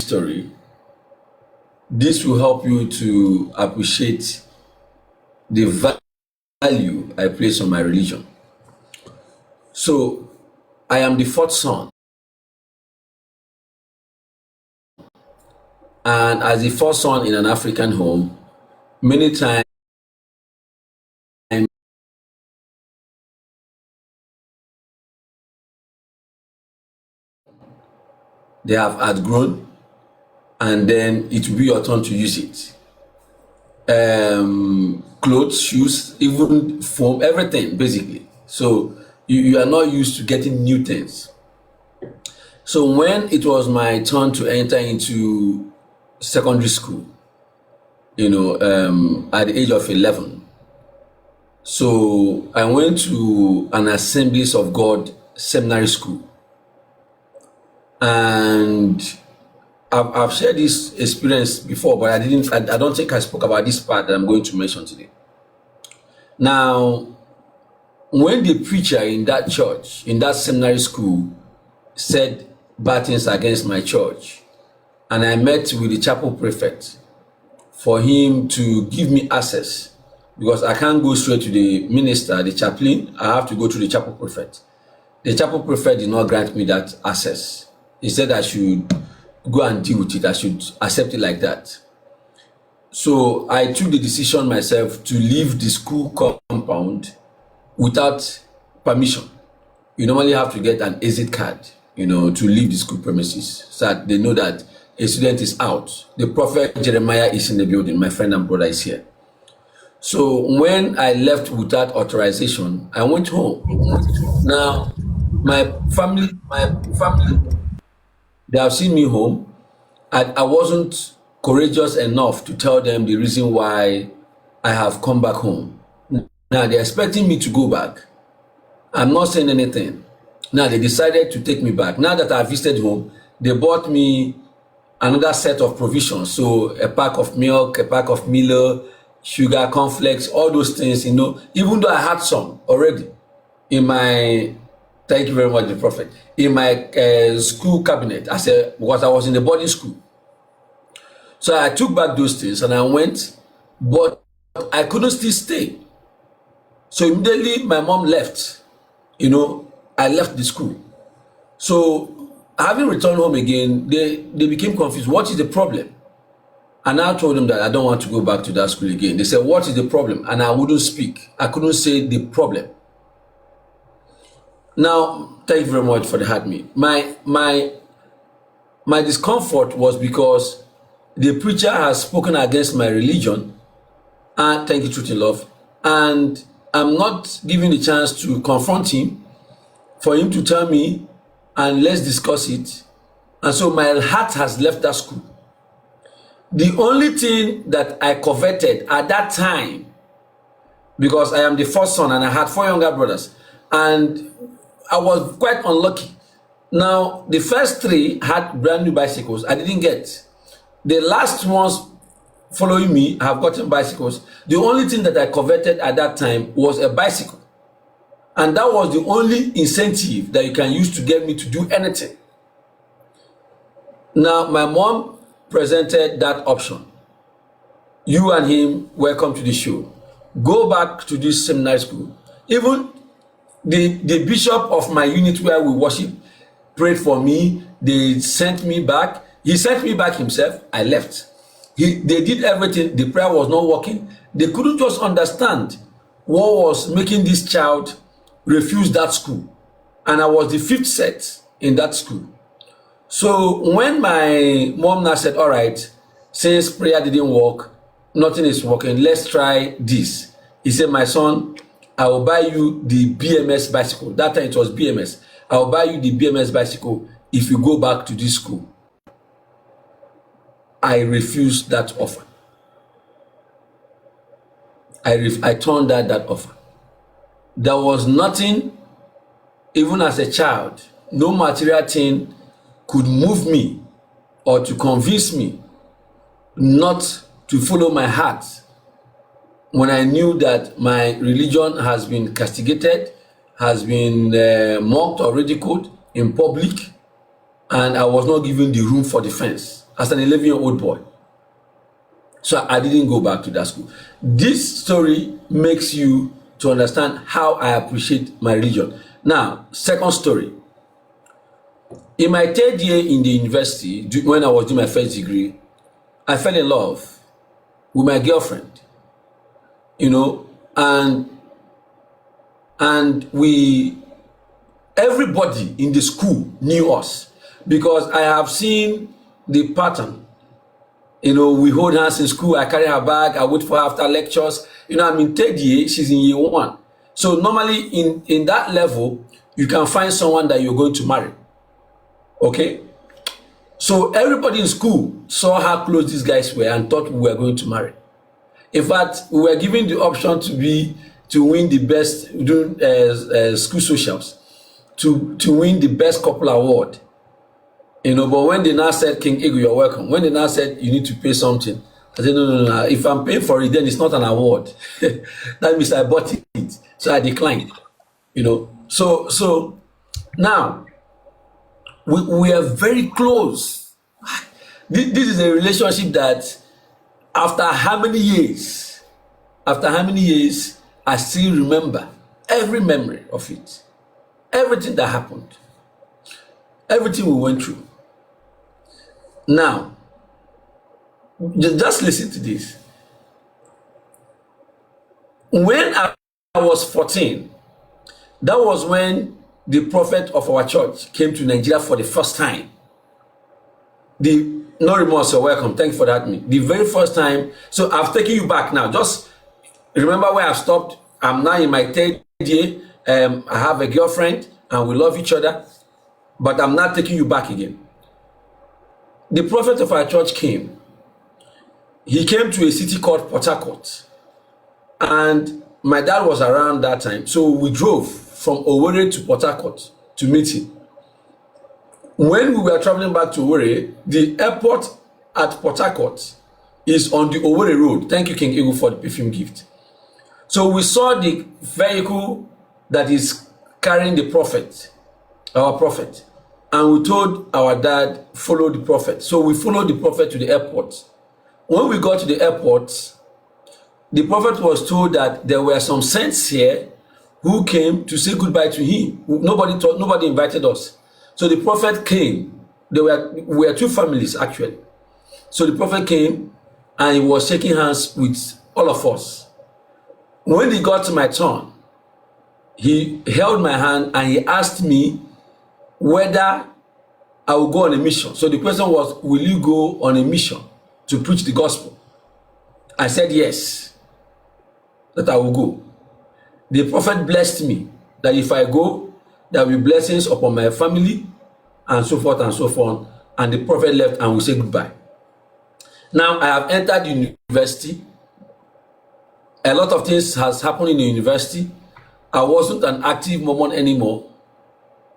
story. This will help you to appreciate the value I place on my religion. So, I am the fourth son. And as the fourth son in an African home, many times they have outgrown, and then it will be your turn to use it. Clothes, shoes, even foam, everything basically. So you are not used to getting new things. So when it was my turn to enter into secondary school, at the age of 11, so I went to an Assemblies of God seminary school, and I've shared this experience before, but I don't think I spoke about this part that I'm going to mention today. Now, when the preacher in that church, in that seminary school, said bad things against my church, and I met with the chapel prefect for him to give me access, because I can't go straight to the minister, the chaplain. I have to go to the chapel prefect. The chapel prefect did not grant me that access. He said I should go and deal with it. I should accept it like that. So I took the decision myself to leave the school compound without permission. You normally have to get an exit card, to leave the school premises, so that they know that a student is out. The prophet Jeremiah is in the building. My friend and brother is here. So when I left without authorization, I went home. Now, my family, they have seen me home. I wasn't courageous enough to tell them the reason why I have come back home. Now they're expecting me to go back. I'm not saying anything. Now they decided to take me back. Now that I visited home, they bought me another set of provisions. So a pack of milk, a pack of Milo, sugar, cornflakes, all those things, even though I had some already in my, thank you very much, the prophet, in my school cabinet. Because I was in the boarding school. So I took back those things and I went, but I couldn't still stay. So immediately my mom left, I left the school. So having returned home again, they became confused. What is the problem? And I told them that I don't want to go back to that school again. They said, what is the problem? And I wouldn't speak. I couldn't say the problem. Now, thank you very much for the heart me. My discomfort was because the preacher has spoken against my religion, and thank you, truth in love, and I'm not given the chance to confront him, for him to tell me, and let's discuss it. And so my heart has left that school. The only thing that I coveted at that time, because I am the first son and I had 4 younger brothers, and I was quite unlucky. Now, the first 3 had brand new bicycles. I didn't get. The last ones following me have gotten bicycles. The only thing that I coveted at that time was a bicycle. And that was the only incentive that you can use to get me to do anything. Now, my mom presented that option. You and him, welcome to the show. Go back to this seminary school. Even the bishop of my unit where we worship prayed for me. They sent me back. He sent me back himself. I left. They did everything. The prayer was not working. They couldn't just understand what was making this child refuse that school. And I was the 5th set in that school. So when my mom now said, all right, since prayer didn't work, nothing is working, let's try this. He said, my son, I will buy you the BMS bicycle. That time it was BMS. I will buy you the BMS bicycle if you go back to this school. I refused that offer. I turned down that offer. There was nothing, even as a child, no material thing could move me or to convince me not to follow my heart when I knew that my religion has been castigated, has been mocked or ridiculed in public, and I was not given the room for defense. as an 11-year-old boy. So I didn't go back to that school. This story makes you to understand how I appreciate my religion. Now, second story. In my third year in the university, when I was doing my first degree, I fell in love with my girlfriend, you know, and everybody in the school knew us because I have seen the pattern. You know, we hold hands in school, I carry her bag, I wait for her after lectures. You know, I'm in third year, she's in year 1. So normally in that level, you can find someone that you're going to marry. Okay? So everybody in school saw how close these guys were and thought we were going to marry. In fact, we were given the option to win the best during school socials, to win the best couple award. You know, but when they now said, King Ego, you're welcome. When they now said you need to pay something, I said, no. If I'm paying for it, then it's not an award. That means I bought it. So I declined. You know. So now we are very close. This is a relationship that after how many years, I still remember every memory of it. Everything that happened. Everything we went through. Now, just listen to this. When I was 14, that was when the prophet of our church came to Nigeria for the first time. No remorse, you're welcome. Thank you for that. The very first time. So I've taken you back now. Just remember where I've stopped. I'm now in my third year. I have a girlfriend and we love each other. But I'm not taking you back again. The prophet of our church came. He came to a city called Port Harcourt. And my dad was around that time. So we drove from Owerri to Port Harcourt to meet him. When we were traveling back to Owerri, the airport at Port Harcourt is on the Owerri road. Thank you, King Ego, for the perfume gift. So we saw the vehicle that is carrying the prophet, our prophet. And we told our dad, follow the prophet. So we followed the prophet to the airport. When we got to the airport, the prophet was told that there were some saints here who came to say goodbye to him. Nobody invited us. So the prophet came. We were two families actually. So the prophet came and he was shaking hands with all of us. When he got to my turn, he held my hand and he asked me whether I will go on a mission. So the question was, will you go on a mission to preach the gospel? I said yes, that I will go. The prophet blessed me that if I go, there will be blessings upon my family and so forth and so on. And the prophet left and we said goodbye. Now I have entered the university. A lot of things has happened in the university. I wasn't an active Mormon anymore.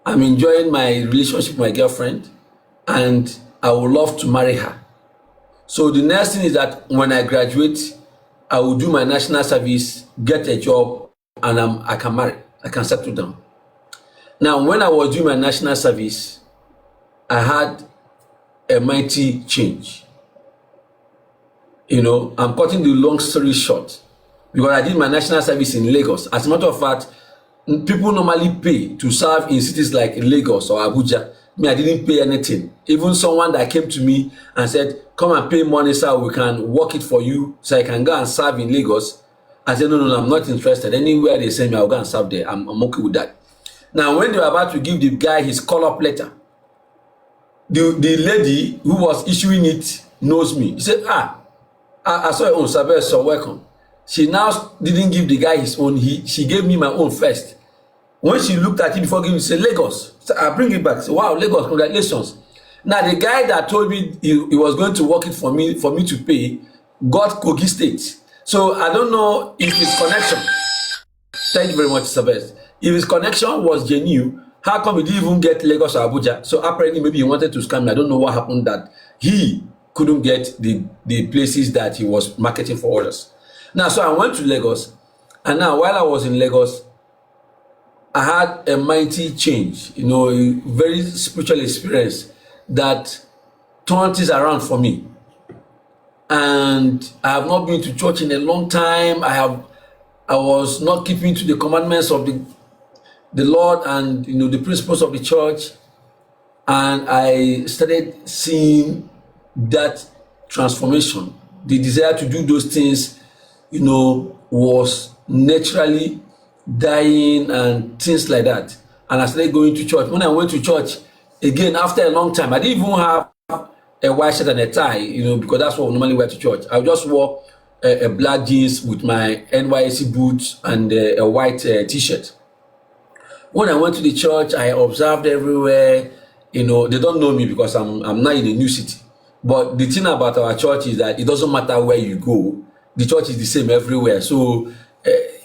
I'm enjoying my relationship with my girlfriend and I would love to marry her. So the next thing is that when I graduate, I will do my national service, get a job, and I can marry. I can settle down. Now, when I was doing my national service, I had a mighty change. You know, I'm cutting the long story short because I did my national service in Lagos. As a matter of fact, people normally pay to serve in cities like Lagos or Abuja. Me, I didn't pay anything. Even someone that came to me and said, come and pay money so we can work it for you so I can go and serve in Lagos. I said, no, I'm not interested. Anywhere they send me, I'll go and serve there. I'm okay with that. Now, when they were about to give the guy his call-up letter, the lady who was issuing it knows me. He said, I saw your own, Sabes, so welcome. She now didn't give the guy his own. She gave me my own first. When she looked at it before giving, she said, Lagos. So I bring it back. I said, wow, Lagos, congratulations. Now, the guy that told me he was going to work it for me to pay, got Kogi State. So I don't know if his connection, thank you very much, Sabes. If his connection was genuine, how come he didn't even get Lagos or Abuja? So apparently maybe he wanted to scam me. I don't know what happened that he couldn't get the places that he was marketing for others. Now, so I went to Lagos, and now while I was in Lagos, I had a mighty change, you know, a very spiritual experience that turned things around for me. And I have not been to church in a long time. I was not keeping to the commandments of the Lord and the principles of the church. And I started seeing that transformation. The desire to do those things, was naturally dying and things like that. And I started going to church. When I went to church, again, after a long time, I didn't even have a white shirt and a tie, because that's what we normally wear to church. I just wore a black jeans with my NYSC boots and a white t-shirt. When I went to the church, I observed everywhere. They don't know me because I'm not in a new city. But the thing about our church is that it doesn't matter where you go. The church is the same everywhere. So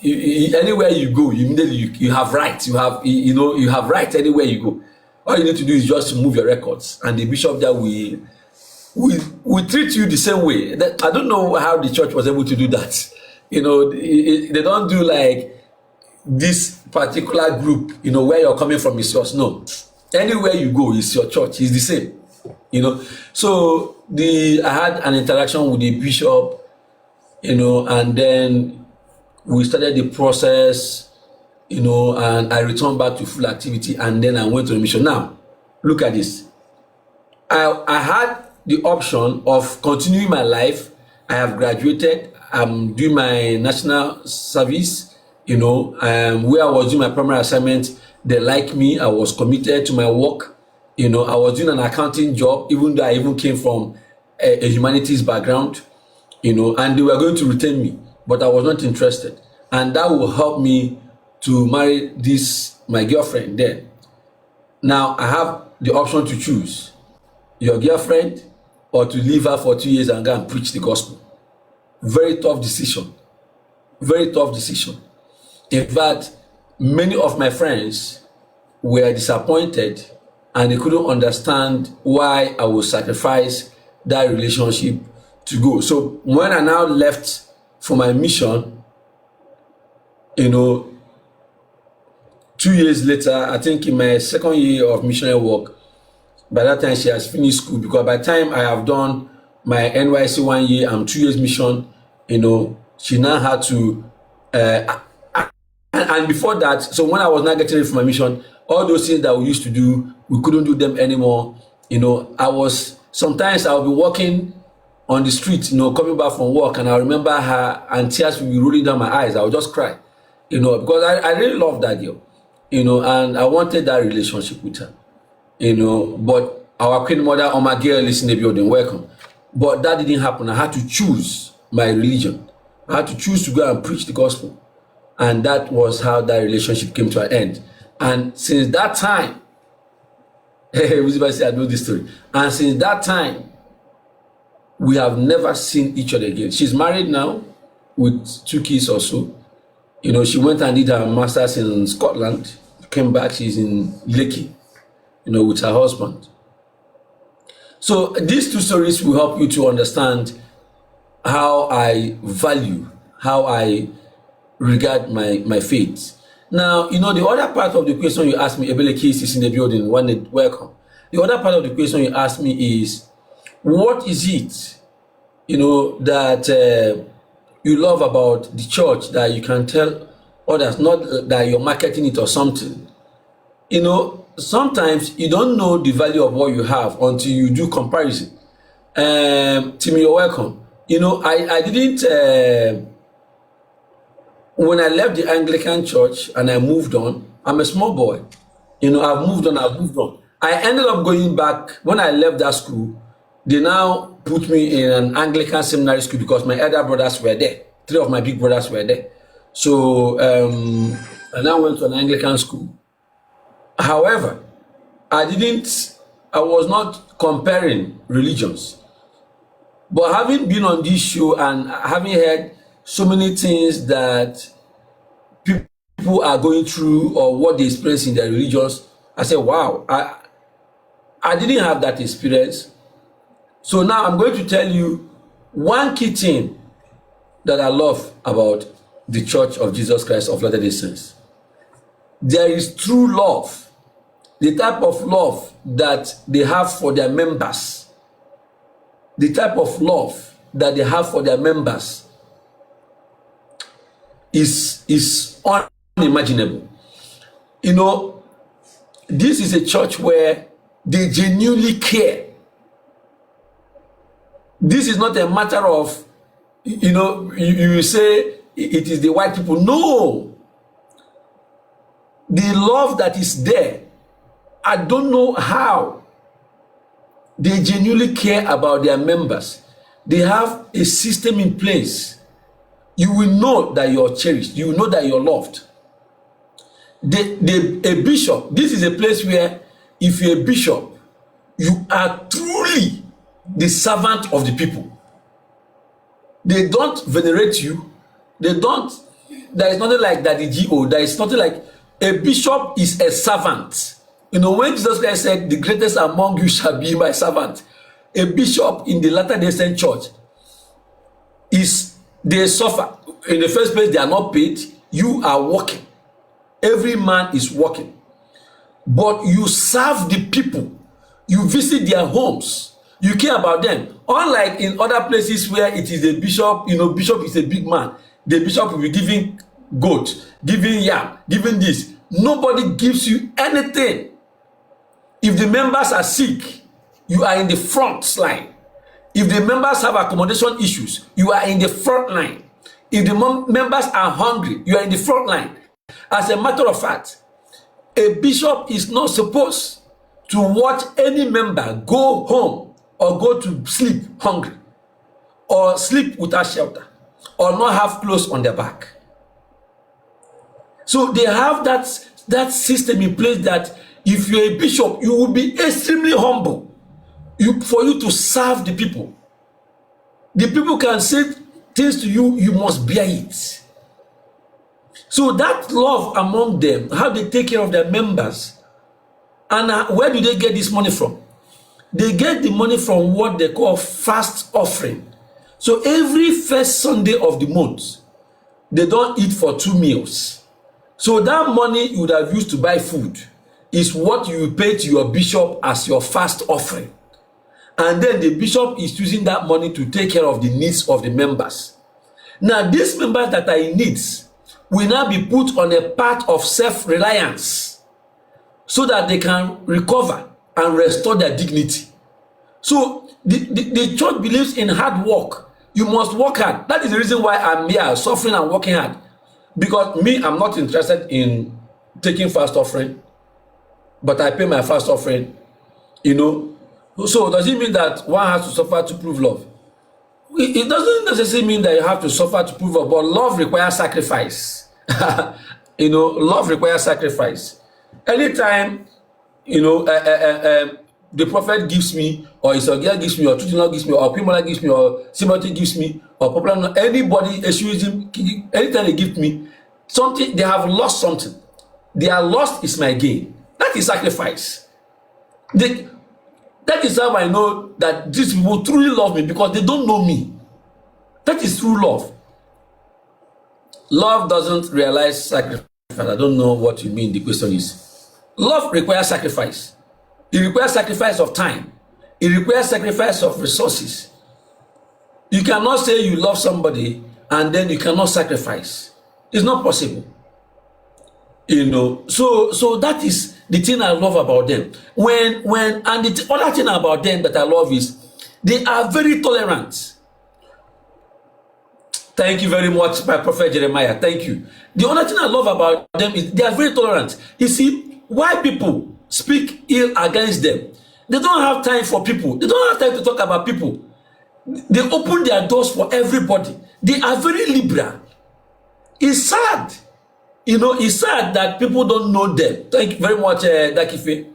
anywhere you go, immediately you have rights. You have rights anywhere you go. All you need to do is just move your records, and the bishop there will treat you the same way. I don't know how the church was able to do that. They don't do like this particular group. Where you're coming from is yours. No, anywhere you go is your church. It's the same. So I had an interaction with the bishop. And then we started the process, and I returned back to full activity, and then I went to the mission. Now, look at this. I had the option of continuing my life. I have graduated. I'm doing my national service, where I was doing my primary assignment. They like me. I was committed to my work. I was doing an accounting job, even though I even came from a humanities background. And they were going to retain me, but I was not interested. And that will help me to marry my girlfriend there. Now I have the option to choose your girlfriend or to leave her for 2 years and go and preach the gospel. Very tough decision. Very tough decision. In fact, many of my friends were disappointed and they couldn't understand why I would sacrifice that relationship to go. So when I now left for my mission, 2 years later, I think in my second year of missionary work, by that time she has finished school, because by the time I have done my NYC 1 year and 2 years mission, she now had to, and before that, so when I was not getting ready for my mission, all those things that we used to do, we couldn't do them anymore. Sometimes I'll be walking on the street, coming back from work, and I remember her, and tears will be rolling down my eyes. I would just cry, because I really love that girl, and I wanted that relationship with her, but our Queen Mother or my girl is in the building, welcome. But that didn't happen. I had to choose my religion. I had to choose to go and preach the gospel. And that was how that relationship came to an end. And since that time, I know this story. And since that time, we have never seen each other again. She's married now with 2 kids or so. She went and did her master's in Scotland, came back, she's in Lekki, with her husband. So these 2 stories will help you to understand how I value, how I regard my faith. Now, the other part of the question you asked me, Ebele Case is in the building, welcome. The other part of the question you asked me is, what is it, that you love about the church that you can tell others, not that you're marketing it or something? Sometimes you don't know the value of what you have until you do comparison. Timmy, you're welcome. I didn't, when I left the Anglican church and I moved on, I'm a small boy. I've moved on. I ended up going back. When I left that school, they now put me in an Anglican seminary school because my elder brothers were there. 3 of my big brothers were there. So I now went to an Anglican school. However, I was not comparing religions. But having been on this show and having heard so many things that people are going through or what they experience in their religions, I said, wow, I didn't have that experience. So now I'm going to tell you one key thing that I love about the Church of Jesus Christ of Latter-day Saints. There is true love, the type of love that they have for their members. the type of love that they have for their members is unimaginable. You know, this is a church where they genuinely care. This is not a matter of, you say it is the white people. No. The love that is there, I don't know how. They genuinely care about their members. They have a system in place. You will know that you're cherished. You will know that you're loved. A bishop, this is a place where if you're a bishop, you are truly the servant of the people. They don't venerate you. There is nothing like that, the GO. There is nothing like, a bishop is a servant. When Jesus Christ said, the greatest among you shall be my servant, a bishop in the Latter-day Saint church they suffer. In the first place, they are not paid. You are working. Every man is working. But you serve the people. You visit their homes. You care about them. Unlike in other places where it is a bishop, bishop is a big man. The bishop will be giving goat, giving yam, giving this. Nobody gives you anything. If the members are sick, you are in the front line. If the members have accommodation issues, you are in the front line. If the members are hungry, you are in the front line. As a matter of fact, a bishop is not supposed to watch any member go home or go to sleep hungry or sleep without shelter or not have clothes on their back. So they have that system in place that if you're a bishop, you will be extremely humble for you to serve the people. The people can say things to you, you must bear it. So that love among them, how they take care of their members, and where do they get this money from? They get the money from what they call fast offering. So every first Sunday of the month, they don't eat for 2 meals. So that money you would have used to buy food is what you pay to your bishop as your fast offering. And then the bishop is using that money to take care of the needs of the members. Now, these members that are in needs will now be put on a path of self-reliance so that they can recover and restore their dignity. So the church believes in hard work. You must work hard. That is the reason why I'm here, suffering and working hard. Because I'm not interested in taking fast offering, but I pay my fast offering, So does it mean that one has to suffer to prove love? It doesn't necessarily mean that you have to suffer to prove love, but love requires sacrifice. Love requires sacrifice. Anytime, the prophet gives me, or Isogia gives me, or Tutinal gives me, or Pimola gives me, or Simoti gives me, or Popular, anybody, anytime they give me something, they have lost something. Their loss is my gain. That is sacrifice. That is how I know that these people truly love me, because they don't know me. That is true love. Love doesn't realize sacrifice. I don't know what you mean. The question is, love requires sacrifice. It requires sacrifice of time. It requires sacrifice of resources. You cannot say you love somebody and then you cannot sacrifice. It's not possible. So that is the thing I love about them. And the other thing about them that I love is they are very tolerant. Thank you very much, my prophet Jeremiah. Thank you. The other thing I love about them is they are very tolerant. You see, why people speak ill against them? They don't have time for people. They don't have time to talk about people. They open their doors for everybody. They are very liberal. It's sad. It's sad that people don't know them. Thank you very much, Dakife.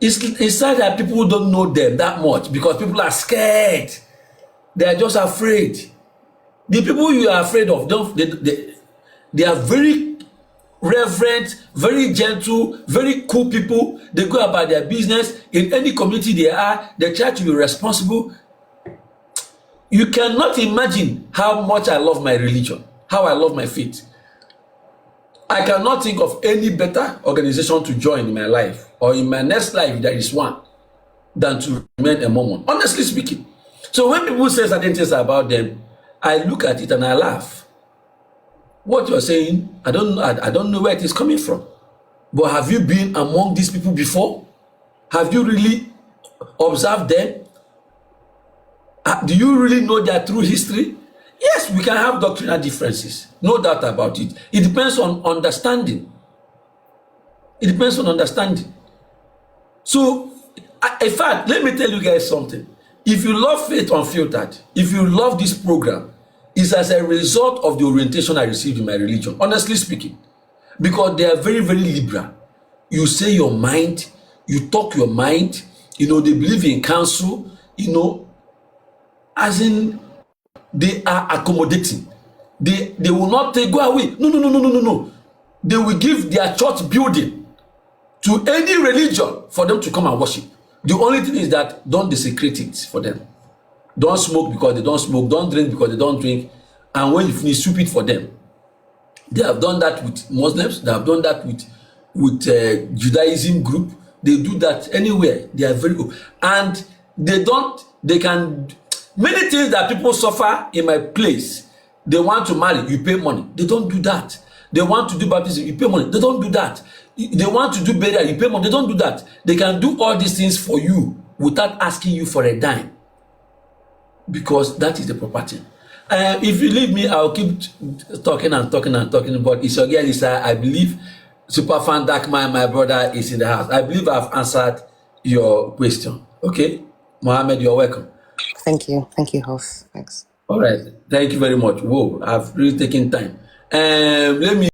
It's sad that people don't know them that much because people are scared. They are just afraid. The people you are afraid of, they are very reverent, very gentle, very cool people. They go about their business. In any community they are, they try to be responsible. You cannot imagine how much I love my religion, how I love my faith. I cannot think of any better organization to join in my life or in my next life. There is one. than to remain a Mormon, honestly speaking. So when people say certain things about them, I look at it and I laugh. What you're saying, I don't know where it is coming from. But have you been among these people before? Have you really observed them? Do you really know their true history? Yes, we can have doctrinal differences. No doubt about it. It depends on understanding. It depends on understanding. So, in fact, let me tell you guys something. If you love Faith Unfiltered, if you love this program, it's as a result of the orientation I received in my religion, honestly speaking. Because they are very, very liberal. You say your mind, you talk your mind, they believe in counsel, as in they are accommodating. They will not go away. No. They will give their church building to any religion for them to come and worship. The only thing is that don't desecrate it for them. Don't smoke because they don't smoke. Don't drink because they don't drink. And when you finish, sweep it for them. They have done that with Muslims. They have done that with Judaism group. They do that anywhere. They are very good. And they can, many things that people suffer in my place. They want to marry, you pay money. They don't do that. They want to do baptism, you pay money. They don't do that. They want to do burial, you pay money. They don't do that. They can do all these things for you without asking you for a dime. Because that is the property. If you leave me, I'll keep talking, but it's your girl, Lisa. I believe Superfan Darkman, my brother, is in the house. I believe I've answered your question. Okay? Mohammed, you're welcome. Thank you, host. Thanks. All right. Thank you very much. Whoa, I've really taken time. Let me